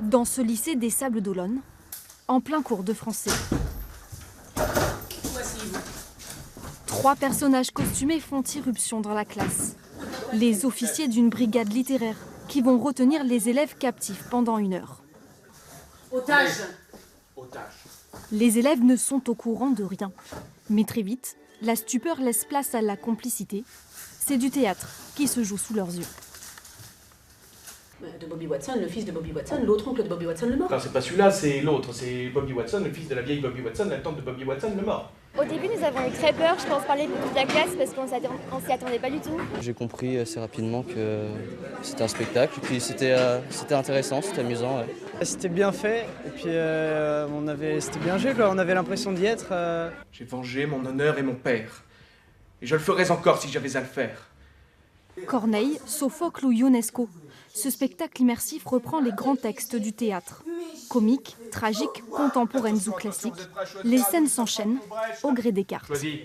Dans ce lycée des Sables d'Olonne, en plein cours de français. Trois personnages costumés font irruption dans la classe. Les officiers d'une brigade littéraire qui vont retenir les élèves captifs pendant 1 heure. Otage. Les élèves ne sont au courant de rien. Mais très vite, la stupeur laisse place à la complicité. C'est du théâtre qui se joue sous leurs yeux. De Bobby Watson, le fils de Bobby Watson, l'autre oncle de Bobby Watson, le mort. Enfin, c'est pas celui-là, c'est l'autre. C'est Bobby Watson, le fils de la vieille Bobby Watson, la tante de Bobby Watson, le mort. Au début, nous avons eu très peur, je pense, parler pour toute la classe parce qu'on s'y attendait pas du tout. J'ai compris assez rapidement que c'était un spectacle, puis c'était intéressant, c'était amusant. Ouais. C'était bien fait, et puis c'était bien joué, quoi. On avait l'impression d'y être. J'ai vengé mon honneur et mon père. Et je le ferais encore si j'avais à le faire. Corneille, Sophocle ou Ionesco. Ce spectacle immersif reprend les grands textes du théâtre. Comiques, tragiques, contemporaines ou classiques, les scènes s'enchaînent au gré des cartes. Choisis.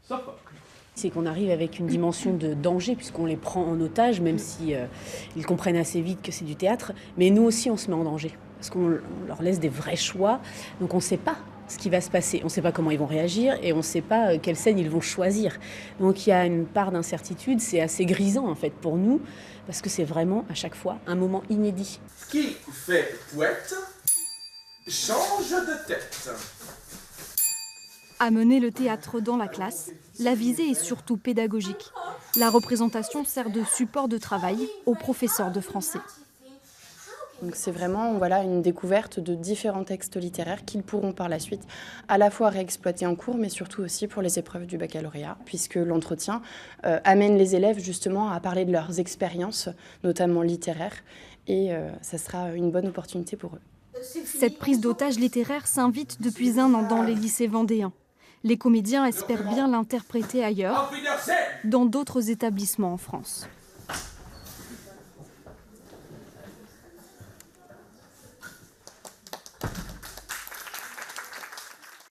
Sophocle. C'est qu'on arrive avec une dimension de danger puisqu'on les prend en otage, même si ils comprennent assez vite que c'est du théâtre. Mais nous aussi, on se met en danger parce qu'on leur laisse des vrais choix. Donc on ne sait pas ce qui va se passer. On ne sait pas comment ils vont réagir et on ne sait pas quelle scène ils vont choisir. Donc il y a une part d'incertitude. C'est assez grisant en fait pour nous parce que c'est vraiment à chaque fois un moment inédit. Qui fait poète change de tête. Amener le théâtre dans la classe, la visée est surtout pédagogique. La représentation sert de support de travail aux professeurs de français. Donc c'est vraiment une découverte de différents textes littéraires qu'ils pourront par la suite à la fois réexploiter en cours, mais surtout aussi pour les épreuves du baccalauréat, puisque l'entretien amène les élèves justement à parler de leurs expériences, notamment littéraires, et ça sera une bonne opportunité pour eux. Cette prise d'otage littéraire s'invite depuis 1 an dans les lycées vendéens. Les comédiens espèrent bien l'interpréter ailleurs, dans d'autres établissements en France.